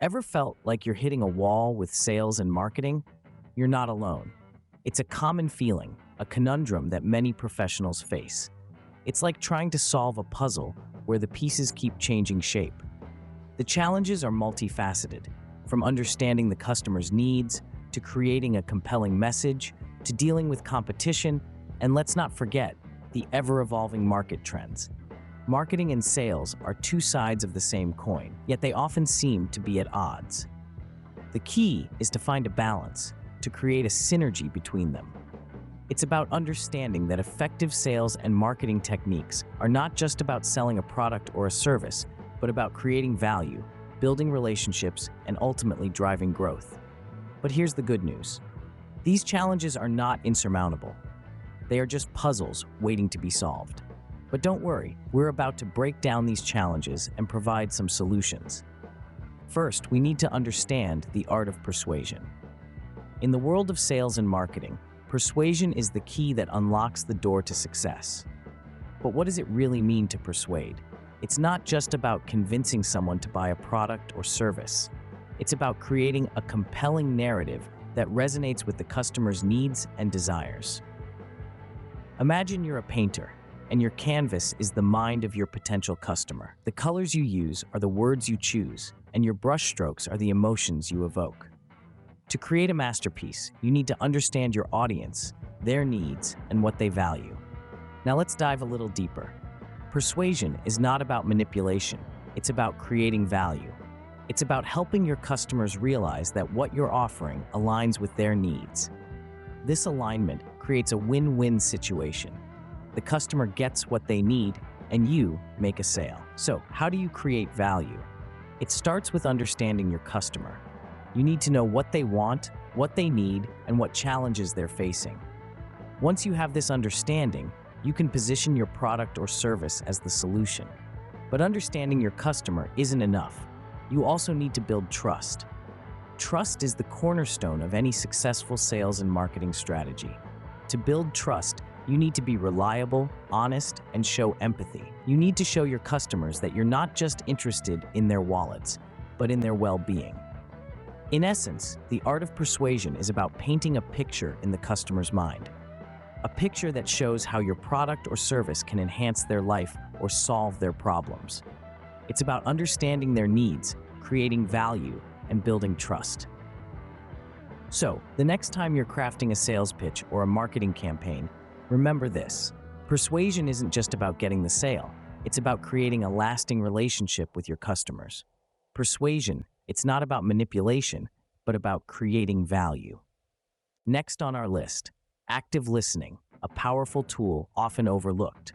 Ever felt like you're hitting a wall with sales and marketing? You're not alone. It's a common feeling, a conundrum that many professionals face. It's like trying to solve a puzzle where the pieces keep changing shape. The challenges are multifaceted, from understanding the customer's needs, to creating a compelling message, to dealing with competition, and let's not forget the ever-evolving market trends. Marketing and sales are two sides of the same coin, yet they often seem to be at odds. The key is to find a balance, to create a synergy between them. It's about understanding that effective sales and marketing techniques are not just about selling a product or a service, but about creating value, building relationships, and ultimately driving growth. But here's the good news. These challenges are not insurmountable. They are just puzzles waiting to be solved. But don't worry, we're about to break down these challenges and provide some solutions. First, we need to understand the art of persuasion. In the world of sales and marketing, persuasion is the key that unlocks the door to success. But what does it really mean to persuade? It's not just about convincing someone to buy a product or service. It's about creating a compelling narrative that resonates with the customer's needs and desires. Imagine you're a painter, and your canvas is the mind of your potential customer. The colors you use are the words you choose, and your brushstrokes are the emotions you evoke. To create a masterpiece, you need to understand your audience, their needs, and what they value. Now let's dive a little deeper. Persuasion is not about manipulation, it's about creating value. It's about helping your customers realize that what you're offering aligns with their needs. This alignment creates a win-win situation. The customer gets what they need, and you make a sale. So, how do you create value? It starts with understanding your customer. You need to know what they want, what they need, and what challenges they're facing. Once you have this understanding, you can position your product or service as the solution. But understanding your customer isn't enough. You also need to build trust. Trust is the cornerstone of any successful sales and marketing strategy. To build trust, you need to be reliable, honest, and show empathy. You need to show your customers that you're not just interested in their wallets, but in their well-being. In essence, the art of persuasion is about painting a picture in the customer's mind. A picture that shows how your product or service can enhance their life or solve their problems. It's about understanding their needs, creating value, and building trust. So, the next time you're crafting a sales pitch or a marketing campaign, remember this. Persuasion isn't just about getting the sale. It's about creating a lasting relationship with your customers. Persuasion, it's not about manipulation, but about creating value. Next on our list, active listening, a powerful tool often overlooked.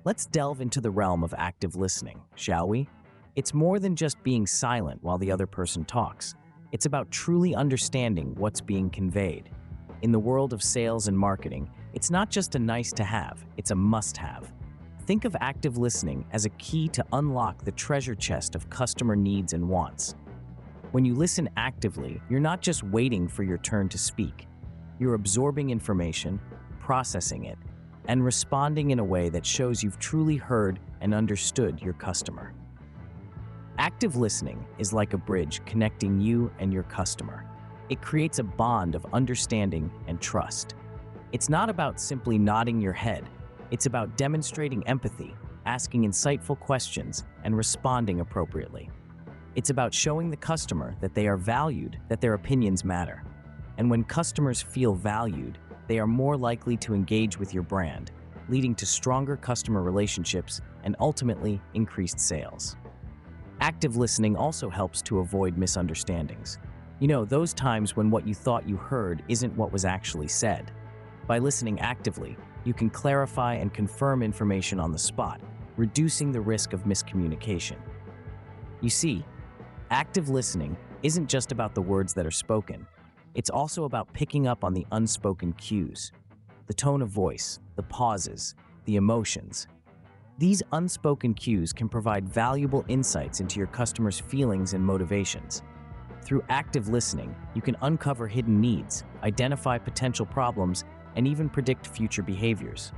Let's delve into the realm of active listening, shall we? It's more than just being silent while the other person talks. It's about truly understanding what's being conveyed. In the world of sales and marketing, it's not just a nice-to-have, it's a must-have. Think of active listening as a key to unlock the treasure chest of customer needs and wants. When you listen actively, you're not just waiting for your turn to speak. You're absorbing information, processing it, and responding in a way that shows you've truly heard and understood your customer. Active listening is like a bridge connecting you and your customer. It creates a bond of understanding and trust. It's not about simply nodding your head. It's about demonstrating empathy, asking insightful questions, and responding appropriately. It's about showing the customer that they are valued, that their opinions matter. And when customers feel valued, they are more likely to engage with your brand, leading to stronger customer relationships and ultimately increased sales. Active listening also helps to avoid misunderstandings. You know, those times when what you thought you heard isn't what was actually said. By listening actively, you can clarify and confirm information on the spot, reducing the risk of miscommunication. You see, active listening isn't just about the words that are spoken. It's also about picking up on the unspoken cues, the tone of voice, the pauses, the emotions. These unspoken cues can provide valuable insights into your customers' feelings and motivations. Through active listening, you can uncover hidden needs, identify potential problems, and even predict future behaviors.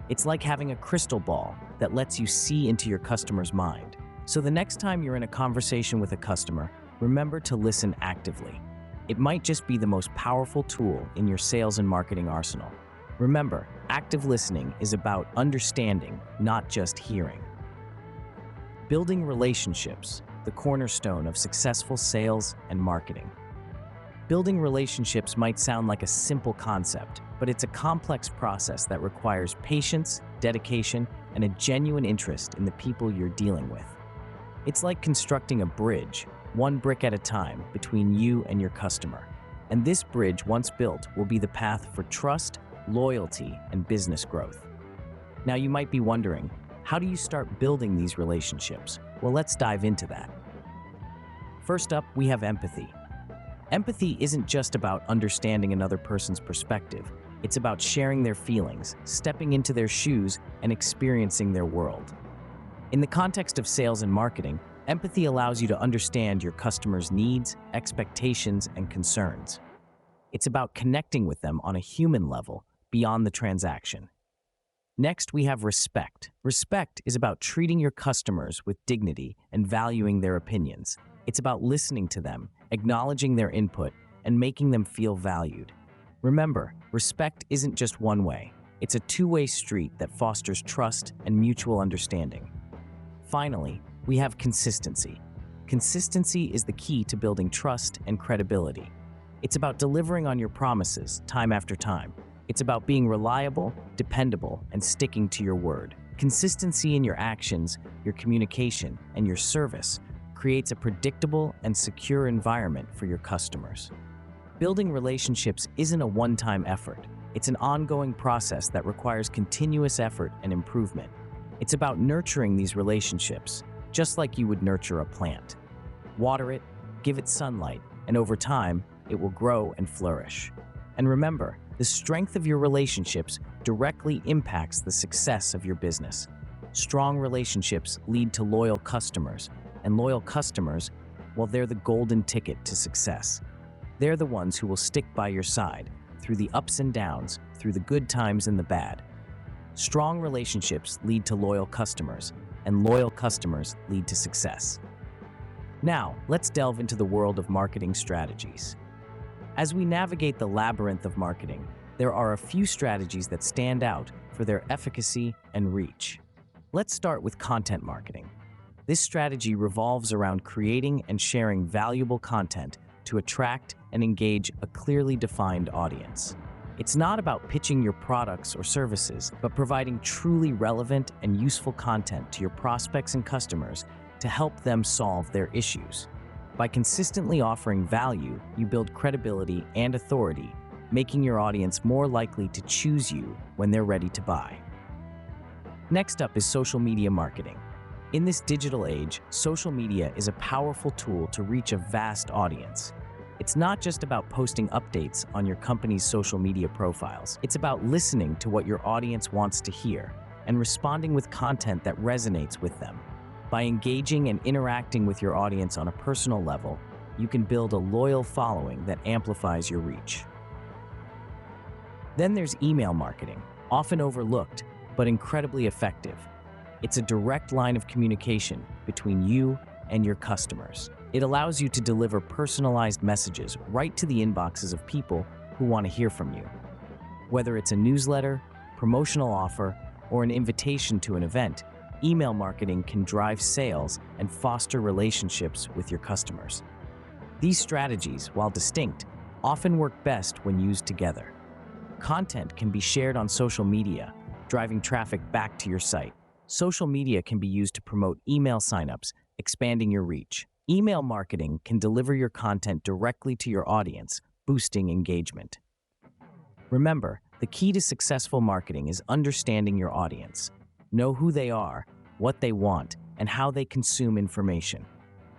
It's like having a crystal ball that lets you see into your customer's mind. So the next time you're in a conversation with a customer, remember to listen actively. It might just be the most powerful tool in your sales and marketing arsenal. Remember, active listening is about understanding, not just hearing. Building relationships, the cornerstone of successful sales and marketing. Building relationships might sound like a simple concept, but it's a complex process that requires patience, dedication, and a genuine interest in the people you're dealing with. It's like constructing a bridge, one brick at a time, between you and your customer. And this bridge, once built, will be the path for trust, loyalty, and business growth. Now you might be wondering, how do you start building these relationships? Well, let's dive into that. First up, we have empathy. Empathy isn't just about understanding another person's perspective. It's about sharing their feelings, stepping into their shoes, and experiencing their world. In the context of sales and marketing, empathy allows you to understand your customers' needs, expectations, and concerns. It's about connecting with them on a human level, beyond the transaction. Next, we have respect. Respect is about treating your customers with dignity and valuing their opinions. It's about listening to them, acknowledging their input, and making them feel valued. Remember, respect isn't just one way. It's a two-way street that fosters trust and mutual understanding. Finally, we have consistency. Consistency is the key to building trust and credibility. It's about delivering on your promises time after time. It's about being reliable, dependable, and sticking to your word. Consistency in your actions, your communication, and your service creates a predictable and secure environment for your customers. Building relationships isn't a one-time effort. It's an ongoing process that requires continuous effort and improvement. It's about nurturing these relationships, just like you would nurture a plant. Water it, give it sunlight, and over time, it will grow and flourish. And remember, the strength of your relationships directly impacts the success of your business. Strong relationships lead to loyal customers, and loyal customers, well, they're the golden ticket to success. They're the ones who will stick by your side through the ups and downs, through the good times and the bad. Strong relationships lead to loyal customers, and loyal customers lead to success. Now, let's delve into the world of marketing strategies. As we navigate the labyrinth of marketing, there are a few strategies that stand out for their efficacy and reach. Let's start with content marketing. This strategy revolves around creating and sharing valuable content to attract and engage a clearly defined audience. It's not about pitching your products or services, but providing truly relevant and useful content to your prospects and customers to help them solve their issues. By consistently offering value, you build credibility and authority, making your audience more likely to choose you when they're ready to buy. Next up is social media marketing. In this digital age, social media is a powerful tool to reach a vast audience. It's not just about posting updates on your company's social media profiles. It's about listening to what your audience wants to hear and responding with content that resonates with them. By engaging and interacting with your audience on a personal level, you can build a loyal following that amplifies your reach. Then there's email marketing, often overlooked, but incredibly effective. It's a direct line of communication between you and your customers. It allows you to deliver personalized messages right to the inboxes of people who want to hear from you. Whether it's a newsletter, promotional offer, or an invitation to an event, email marketing can drive sales and foster relationships with your customers. These strategies, while distinct, often work best when used together. Content can be shared on social media, driving traffic back to your site. Social media can be used to promote email signups, expanding your reach. Email marketing can deliver your content directly to your audience, boosting engagement. Remember, the key to successful marketing is understanding your audience. Know who they are, what they want, and how they consume information.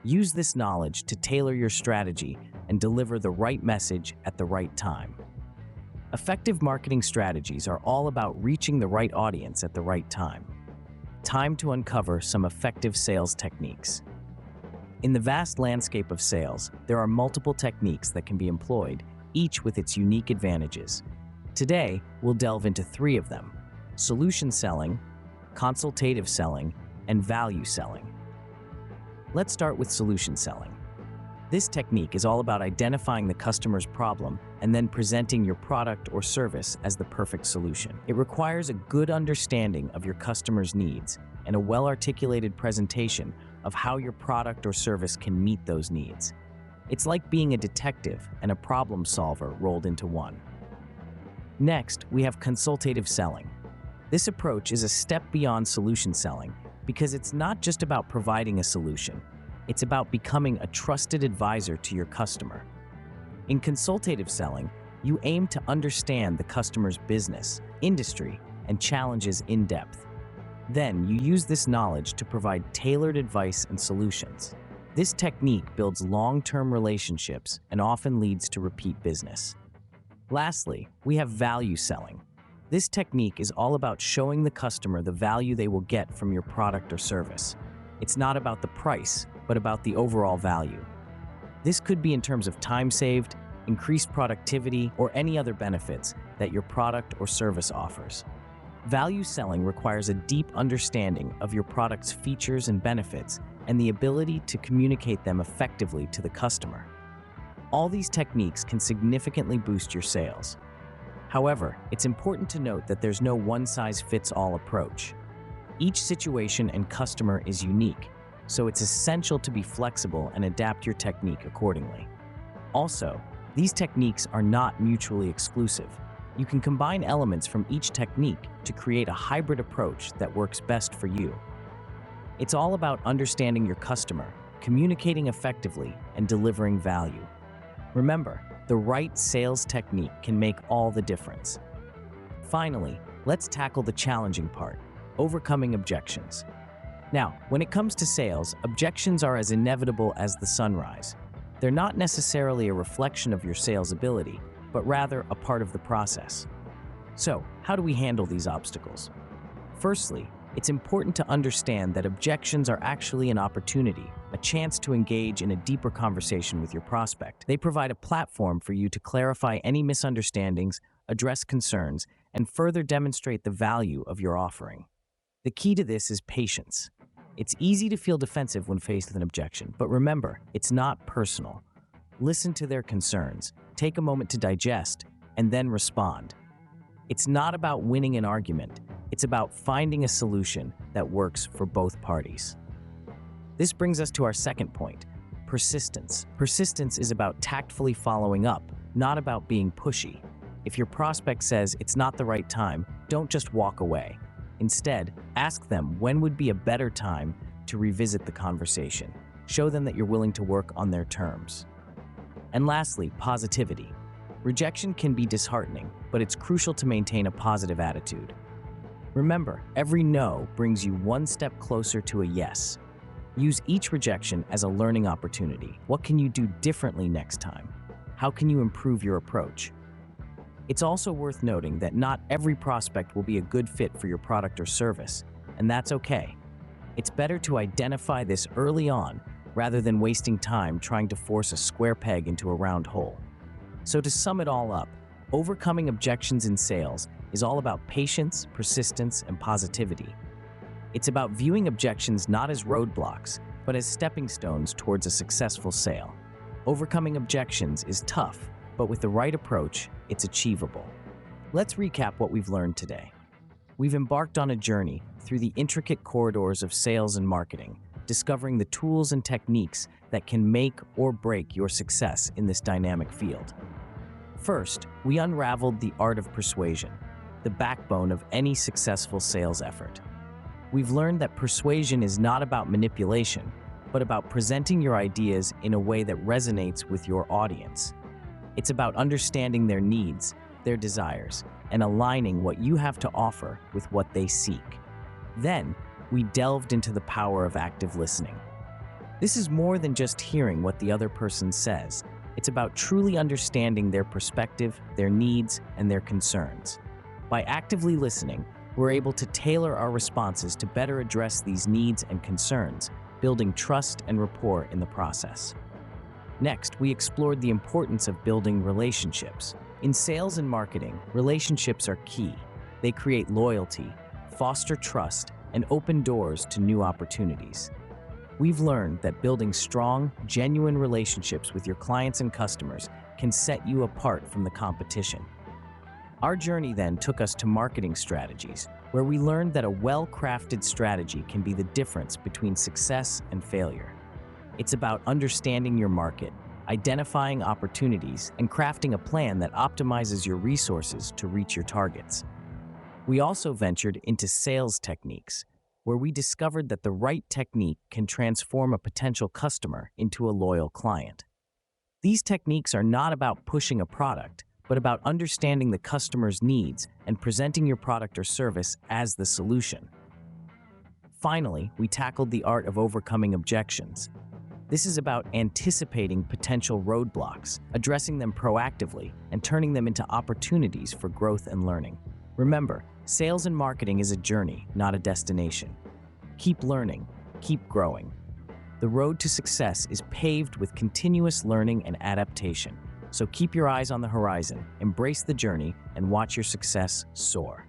Use this knowledge to tailor your strategy and deliver the right message at the right time. Effective marketing strategies are all about reaching the right audience at the right time. Time to uncover some effective sales techniques. In the vast landscape of sales, there are multiple techniques that can be employed, each with its unique advantages. Today, we'll delve into 3 of them: solution selling, consultative selling, and value selling. Let's start with solution selling. This technique is all about identifying the customer's problem and then presenting your product or service as the perfect solution. It requires a good understanding of your customer's needs and a well-articulated presentation of how your product or service can meet those needs. It's like being a detective and a problem solver rolled into one. Next, we have consultative selling. This approach is a step beyond solution selling because it's not just about providing a solution. It's about becoming a trusted advisor to your customer. In consultative selling, you aim to understand the customer's business, industry, and challenges in depth. Then you use this knowledge to provide tailored advice and solutions. This technique builds long-term relationships and often leads to repeat business. Lastly, we have value selling. This technique is all about showing the customer the value they will get from your product or service. It's not about the price, but about the overall value. This could be in terms of time saved, increased productivity, or any other benefits that your product or service offers. Value selling requires a deep understanding of your product's features and benefits and the ability to communicate them effectively to the customer. All these techniques can significantly boost your sales. However, it's important to note that there's no one-size-fits-all approach. Each situation and customer is unique, so it's essential to be flexible and adapt your technique accordingly. Also, these techniques are not mutually exclusive. You can combine elements from each technique to create a hybrid approach that works best for you. It's all about understanding your customer, communicating effectively, and delivering value. Remember, the right sales technique can make all the difference. Finally, let's tackle the challenging part, overcoming objections. Now, when it comes to sales, objections are as inevitable as the sunrise. They're not necessarily a reflection of your sales ability, but rather a part of the process. So, how do we handle these obstacles? Firstly, it's important to understand that objections are actually an opportunity, a chance to engage in a deeper conversation with your prospect. They provide a platform for you to clarify any misunderstandings, address concerns, and further demonstrate the value of your offering. The key to this is patience. It's easy to feel defensive when faced with an objection, but remember, it's not personal. Listen to their concerns, take a moment to digest, and then respond. It's not about winning an argument, it's about finding a solution that works for both parties. This brings us to our second point, persistence. Persistence is about tactfully following up, not about being pushy. If your prospect says it's not the right time, don't just walk away. Instead, ask them when would be a better time to revisit the conversation. Show them that you're willing to work on their terms. And lastly, positivity. Rejection can be disheartening, but it's crucial to maintain a positive attitude. Remember, every no brings you one step closer to a yes. Use each rejection as a learning opportunity. What can you do differently next time? How can you improve your approach? It's also worth noting that not every prospect will be a good fit for your product or service, and that's okay. It's better to identify this early on rather than wasting time trying to force a square peg into a round hole. So to sum it all up, overcoming objections in sales is all about patience, persistence, and positivity. It's about viewing objections not as roadblocks, but as stepping stones towards a successful sale. Overcoming objections is tough, but with the right approach, it's achievable. Let's recap what we've learned today. We've embarked on a journey through the intricate corridors of sales and marketing, discovering the tools and techniques that can make or break your success in this dynamic field. First, we unraveled the art of persuasion, the backbone of any successful sales effort. We've learned that persuasion is not about manipulation, but about presenting your ideas in a way that resonates with your audience. It's about understanding their needs, their desires, and aligning what you have to offer with what they seek. Then, we delved into the power of active listening. This is more than just hearing what the other person says. It's about truly understanding their perspective, their needs, and their concerns. By actively listening, we're able to tailor our responses to better address these needs and concerns, building trust and rapport in the process. Next, we explored the importance of building relationships. In sales and marketing, relationships are key. They create loyalty, foster trust, and open doors to new opportunities. We've learned that building strong, genuine relationships with your clients and customers can set you apart from the competition. Our journey then took us to marketing strategies, where we learned that a well-crafted strategy can be the difference between success and failure. It's about understanding your market, identifying opportunities, and crafting a plan that optimizes your resources to reach your targets. We also ventured into sales techniques, where we discovered that the right technique can transform a potential customer into a loyal client. These techniques are not about pushing a product, but about understanding the customer's needs and presenting your product or service as the solution. Finally, we tackled the art of overcoming objections. This is about anticipating potential roadblocks, addressing them proactively, and turning them into opportunities for growth and learning. Remember, sales and marketing is a journey, not a destination. Keep learning, keep growing. The road to success is paved with continuous learning and adaptation. So keep your eyes on the horizon, embrace the journey, and watch your success soar.